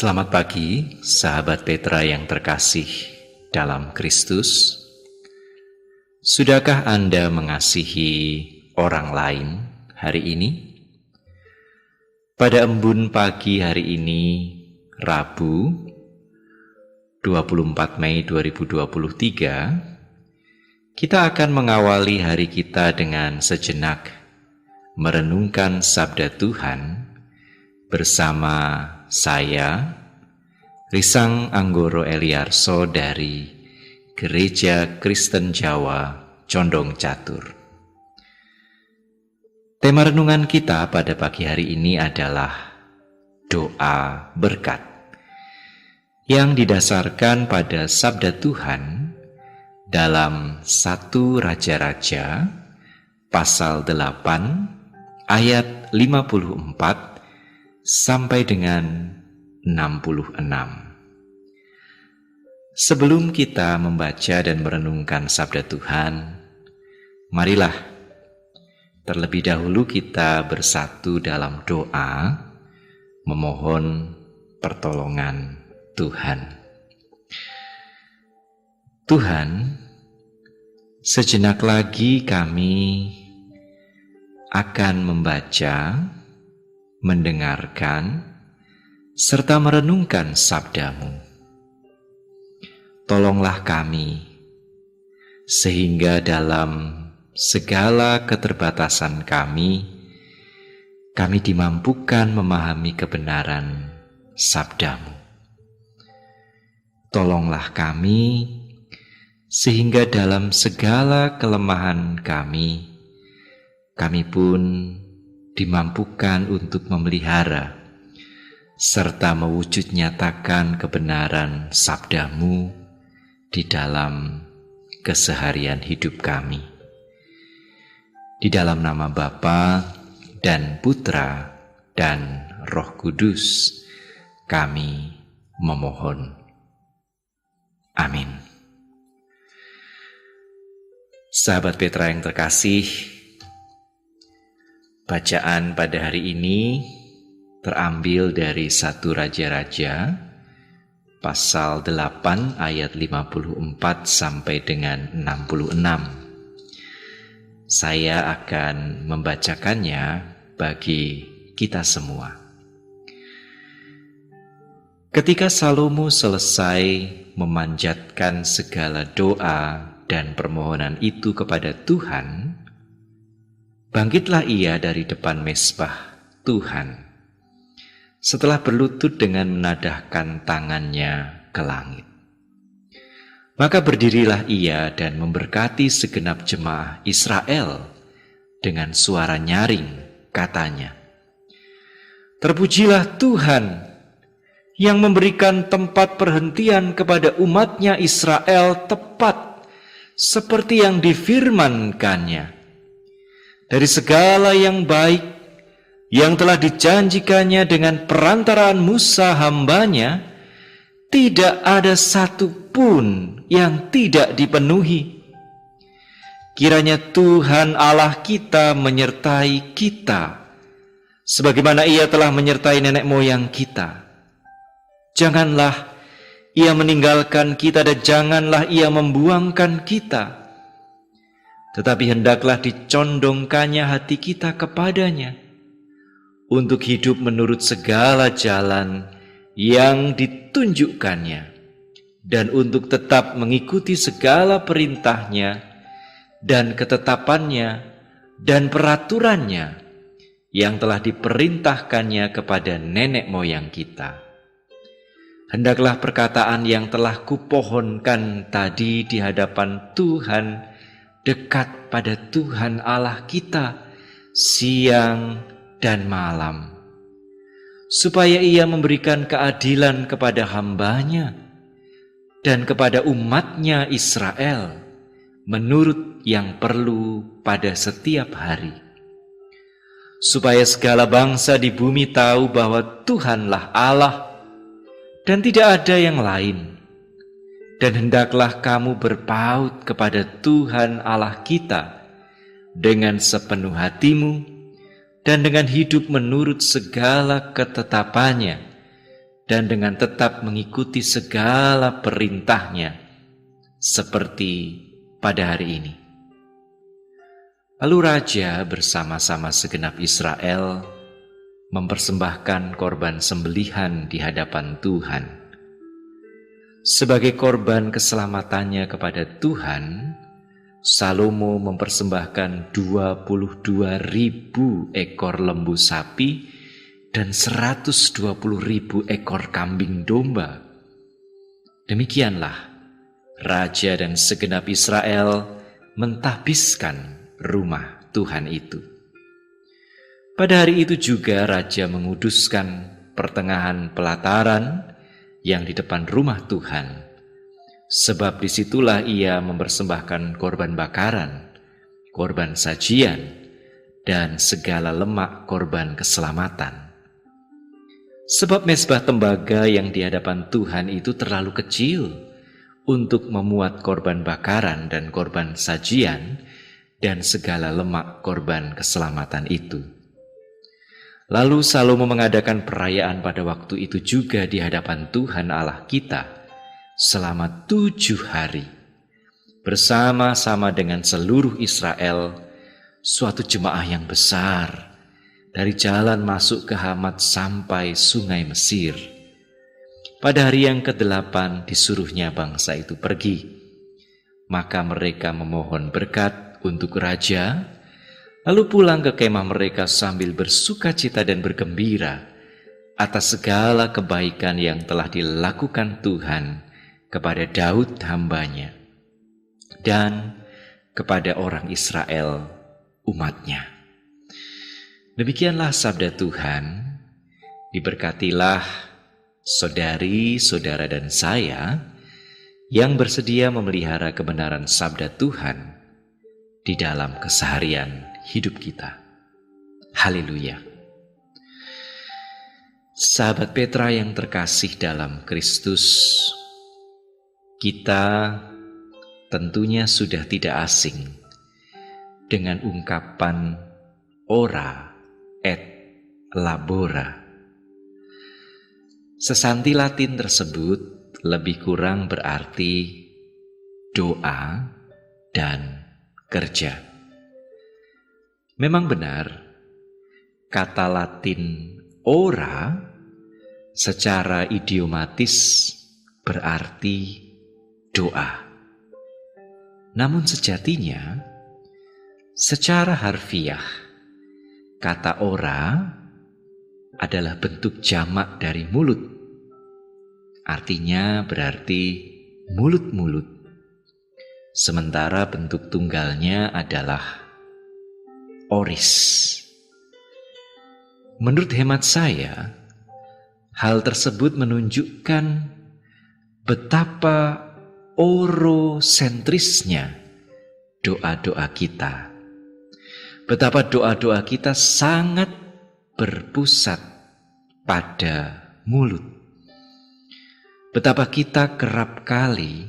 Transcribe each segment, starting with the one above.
Selamat pagi, sahabat Petra yang terkasih dalam Kristus. Sudahkah Anda mengasihi orang lain hari ini? Pada embun pagi hari ini, Rabu, 24 Mei 2023, kita akan mengawali hari kita dengan sejenak merenungkan sabda Tuhan bersama saya, Risang Anggoro Eliarso dari Gereja Kristen Jawa Condong Catur. Tema renungan kita pada pagi hari ini adalah doa berkat yang didasarkan pada sabda Tuhan dalam 1 Raja-Raja pasal 8 ayat 54 sampai dengan 66. Sebelum kita membaca dan merenungkan sabda Tuhan, marilah terlebih dahulu kita bersatu dalam doa memohon pertolongan Tuhan. Tuhan, sejenak lagi kami akan membaca, mendengarkan, serta merenungkan sabda-Mu. Tolonglah kami, sehingga dalam segala keterbatasan kami dimampukan memahami kebenaran sabda-Mu. Tolonglah kami, sehingga dalam segala kelemahan kami pun dimampukan untuk memelihara serta mewujud nyatakan kebenaran sabda-Mu di dalam keseharian hidup kami. Di dalam nama Bapa dan Putra dan Roh Kudus kami memohon. Amin. Sahabat Petra yang terkasih, bacaan pada hari ini terambil dari 1 Raja-Raja pasal 8 ayat 54 sampai dengan 66. Saya akan membacakannya bagi kita semua. Ketika Salomo selesai memanjatkan segala doa dan permohonan itu kepada Tuhan, bangkitlah ia dari depan mezbah Tuhan, setelah berlutut dengan menadahkan tangannya ke langit. Maka berdirilah ia dan memberkati segenap jemaah Israel dengan suara nyaring, katanya, "Terpujilah Tuhan yang memberikan tempat perhentian kepada umatnya Israel tepat seperti yang difirmankannya. Dari segala yang baik yang telah dijanjikannya dengan perantaraan Musa hambanya, tidak ada satu pun yang tidak dipenuhi. Kiranya Tuhan Allah kita menyertai kita, sebagaimana Ia telah menyertai nenek moyang kita. Janganlah Ia meninggalkan kita dan janganlah Ia membuangkan kita. Tetapi hendaklah dicondongkannya hati kita kepadanya, untuk hidup menurut segala jalan yang ditunjukkannya, dan untuk tetap mengikuti segala perintahnya dan ketetapannya dan peraturannya yang telah diperintahkannya kepada nenek moyang kita. Hendaklah perkataan yang telah kupohonkan tadi di hadapan Tuhan dekat pada Tuhan Allah kita siang dan malam, supaya Ia memberikan keadilan kepada hambanya dan kepada umatnya Israel menurut yang perlu pada setiap hari, supaya segala bangsa di bumi tahu bahwa Tuhanlah Allah dan tidak ada yang lain. Dan hendaklah kamu berpaut kepada Tuhan Allah kita dengan sepenuh hatimu dan dengan hidup menurut segala ketetapannya dan dengan tetap mengikuti segala perintahnya seperti pada hari ini. Lalu raja bersama-sama segenap Israel mempersembahkan korban sembelihan di hadapan Tuhan. Sebagai korban keselamatannya kepada Tuhan, Salomo mempersembahkan 22.000 ekor lembu sapi dan 120.000 ekor kambing domba. Demikianlah raja dan segenap Israel mentahbiskan rumah Tuhan itu. Pada hari itu juga raja menguduskan pertengahan pelataran yang di depan rumah Tuhan, sebab disitulah ia mempersembahkan korban bakaran, korban sajian, dan segala lemak korban keselamatan. Sebab mezbah tembaga yang di hadapan Tuhan itu terlalu kecil untuk memuat korban bakaran dan korban sajian dan segala lemak korban keselamatan itu. Lalu Salomo mengadakan perayaan pada waktu itu juga di hadapan Tuhan Allah kita selama 7 hari, bersama-sama dengan seluruh Israel, suatu jemaah yang besar, dari jalan masuk ke Hamat sampai sungai Mesir. Pada hari yang ke-8 disuruhnya bangsa itu pergi. Maka mereka memohon berkat untuk raja, lalu pulang ke kemah mereka sambil bersukacita dan bergembira atas segala kebaikan yang telah dilakukan Tuhan kepada Daud hamba-Nya dan kepada orang Israel umat-Nya. Demikianlah sabda Tuhan. Diberkatilah saudari, saudara dan saya yang bersedia memelihara kebenaran sabda Tuhan di dalam keseharian hidup kita. Haleluya. Sahabat Petra yang terkasih dalam Kristus, kita tentunya sudah tidak asing dengan ungkapan ora et labora. Sesanti Latin tersebut lebih kurang berarti doa dan kerja. Memang benar, kata Latin ora secara idiomatis berarti doa. Namun sejatinya, secara harfiah, kata ora adalah bentuk jamak dari mulut. Artinya berarti mulut-mulut. Sementara bentuk tunggalnya adalah oris. Menurut hemat saya, hal tersebut menunjukkan betapa orosentrisnya doa-doa kita. Betapa doa-doa kita sangat berpusat pada mulut. Betapa kita kerap kali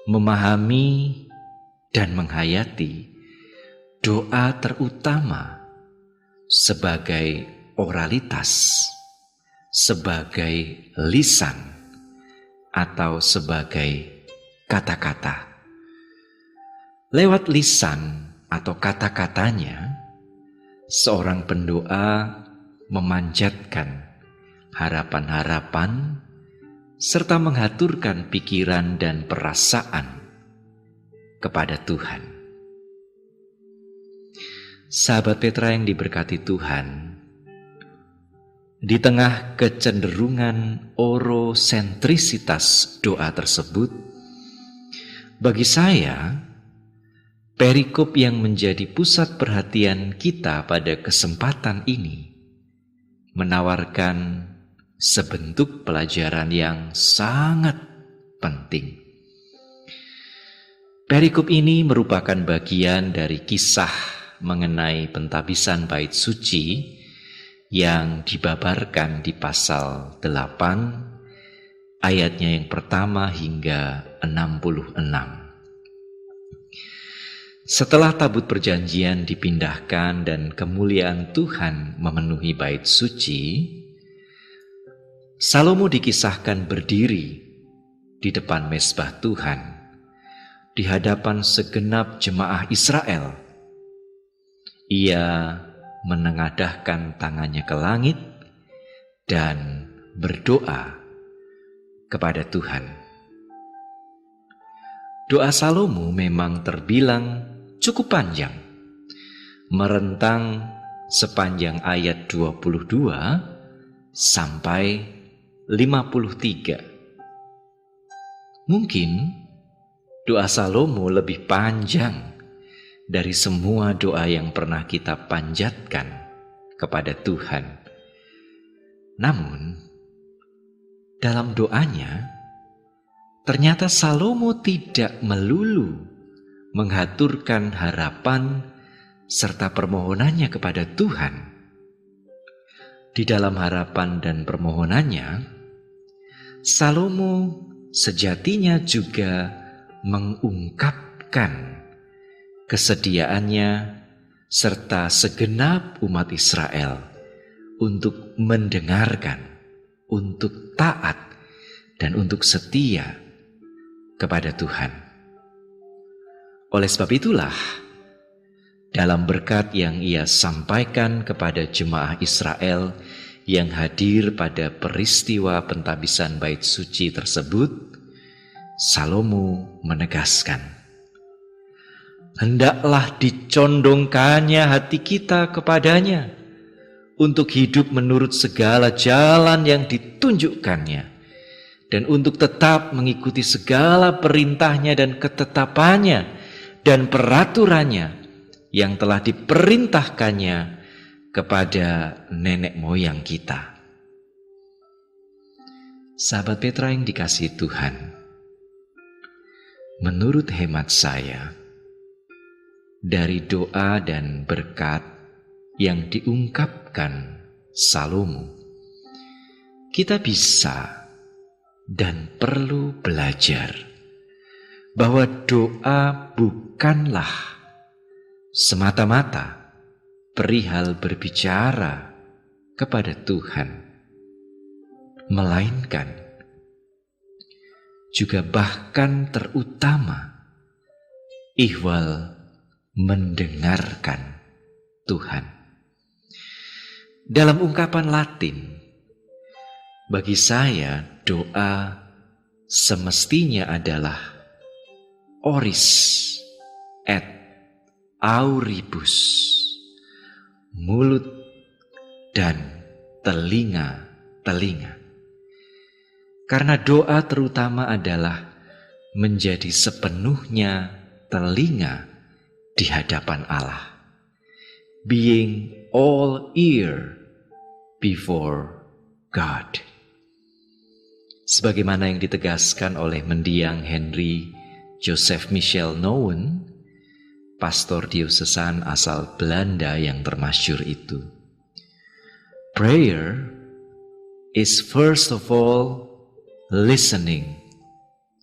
memahami dan menghayati doa terutama sebagai oralitas, sebagai lisan, atau sebagai kata-kata. Lewat lisan atau kata-katanya, seorang pendoa memanjatkan harapan-harapan serta menghaturkan pikiran dan perasaan kepada Tuhan. Sahabat Petra yang diberkati Tuhan, di tengah kecenderungan orosentrisitas doa tersebut, bagi saya, perikop yang menjadi pusat perhatian kita pada kesempatan ini menawarkan sebentuk pelajaran yang sangat penting. Perikop ini merupakan bagian dari kisah mengenai pentahbisan bait suci yang dibabarkan di pasal 8 ayatnya yang pertama hingga 66. Setelah tabut perjanjian dipindahkan dan kemuliaan Tuhan memenuhi bait suci, Salomo dikisahkan berdiri di depan mezbah Tuhan, di hadapan segenap jemaah Israel. Ia menengadahkan tangannya ke langit dan berdoa kepada Tuhan. Doa Salomo memang terbilang cukup panjang, merentang sepanjang ayat 22 sampai 53. Mungkin doa Salomo lebih panjang dari semua doa yang pernah kita panjatkan kepada Tuhan. Namun, dalam doanya, ternyata Salomo tidak melulu menghaturkan harapan serta permohonannya kepada Tuhan. Di dalam harapan dan permohonannya, Salomo sejatinya juga mengungkapkan kesediaannya serta segenap umat Israel untuk mendengarkan, untuk taat, dan untuk setia kepada Tuhan. Oleh sebab itulah, dalam berkat yang ia sampaikan kepada jemaah Israel yang hadir pada peristiwa pentabisan bait suci tersebut, Salomo menegaskan, hendaklah dicondongkannya hati kita kepadanya untuk hidup menurut segala jalan yang ditunjukkannya, dan untuk tetap mengikuti segala perintahnya dan ketetapannya dan peraturannya yang telah diperintahkannya kepada nenek moyang kita. Sahabat Petra yang dikasihi Tuhan, menurut hemat saya, dari doa dan berkat yang diungkapkan Salomo, kita bisa dan perlu belajar bahwa doa bukanlah semata-mata perihal berbicara kepada Tuhan, melainkan juga bahkan terutama ihwal mendengarkan Tuhan. Dalam ungkapan Latin, bagi saya doa semestinya adalah oris et auribus, mulut dan telinga-telinga. Karena doa terutama adalah menjadi sepenuhnya telinga di hadapan Allah, being all ear before God. Sebagaimana yang ditegaskan oleh mendiang Henry Joseph Michel Nouwen, pastor diosesan asal Belanda yang termasyhur itu. Prayer is first of all listening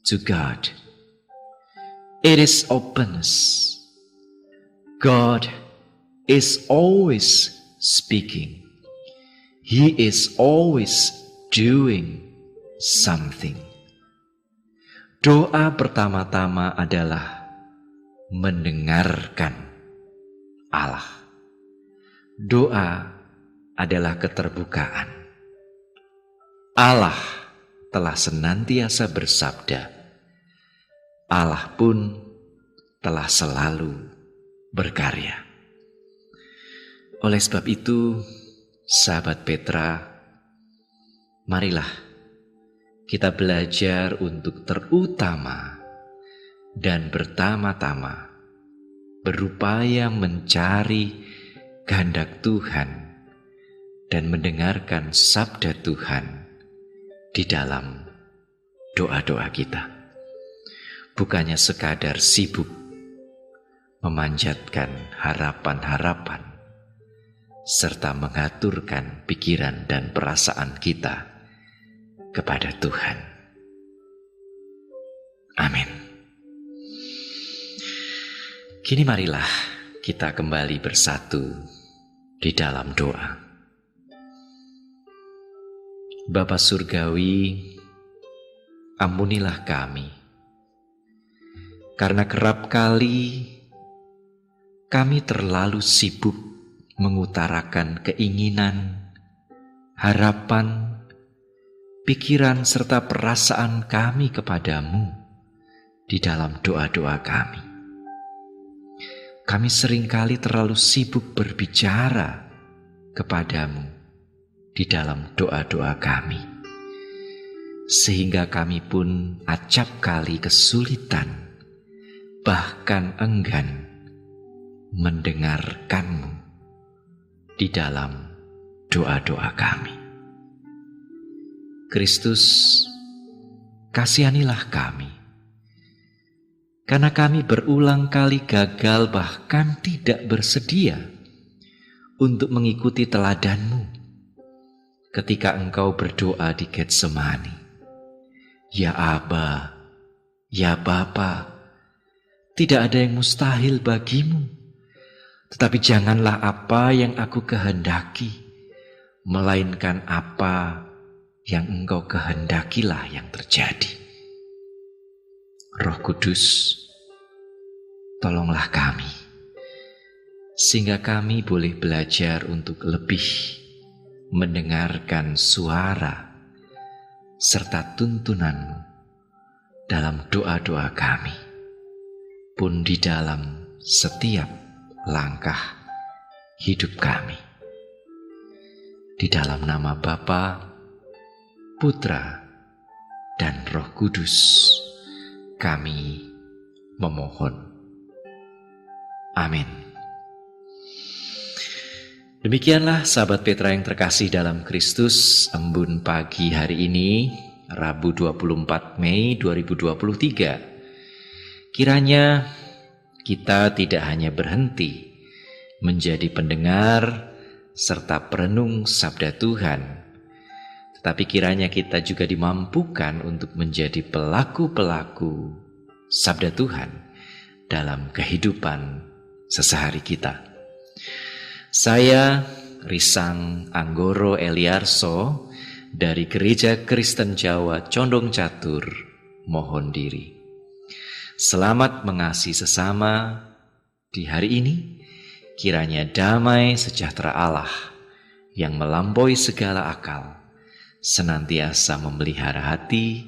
to God. It is openness. God is always speaking. He is always doing something. Doa pertama-tama adalah mendengarkan Allah. Doa adalah keterbukaan. Allah telah senantiasa bersabda. Allah pun telah selalu berkarya. Oleh sebab itu, sahabat Petra, marilah kita belajar untuk terutama dan pertama-tama berupaya mencari kehendak Tuhan dan mendengarkan sabda Tuhan di dalam doa-doa kita. Bukannya sekadar sibuk memanjatkan harapan-harapan serta mengaturkan pikiran dan perasaan kita kepada Tuhan. Amin. Kini marilah kita kembali bersatu di dalam doa. Bapa Surgawi, ampunilah kami, karena kerap kali kami terlalu sibuk mengutarakan keinginan, harapan, pikiran serta perasaan kami kepadamu di dalam doa-doa kami. Kami seringkali terlalu sibuk berbicara kepadamu di dalam doa-doa kami, sehingga kami pun acap kali kesulitan, bahkan enggan mendengarkanmu di dalam doa-doa kami. Kristus, kasihanilah kami, karena kami berulang kali gagal bahkan tidak bersedia untuk mengikuti teladanmu ketika engkau berdoa di Getsemani. Ya Aba, ya Bapa, tidak ada yang mustahil bagimu, tetapi janganlah apa yang aku kehendaki, melainkan apa yang engkau kehendakilah yang terjadi. Roh Kudus, tolonglah kami, sehingga kami boleh belajar untuk lebih mendengarkan suara serta tuntunanmu dalam doa-doa kami, pun di dalam setiap langkah hidup kami. Di dalam nama Bapa, Putra, dan Roh Kudus kami memohon. Amin. Demikianlah sahabat Petra yang terkasih dalam Kristus, embun pagi hari ini, Rabu 24 Mei 2023. Kiranya kita tidak hanya berhenti menjadi pendengar serta perenung sabda Tuhan, tetapi kiranya kita juga dimampukan untuk menjadi pelaku-pelaku sabda Tuhan dalam kehidupan sesehari kita. Saya Risang Anggoro Eliarso dari Gereja Kristen Jawa Condong Catur mohon diri. Selamat mengasihi sesama di hari ini. Kiranya damai sejahtera Allah yang melampaui segala akal senantiasa memelihara hati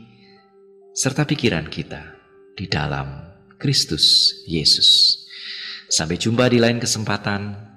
serta pikiran kita di dalam Kristus Yesus. Sampai jumpa di lain kesempatan.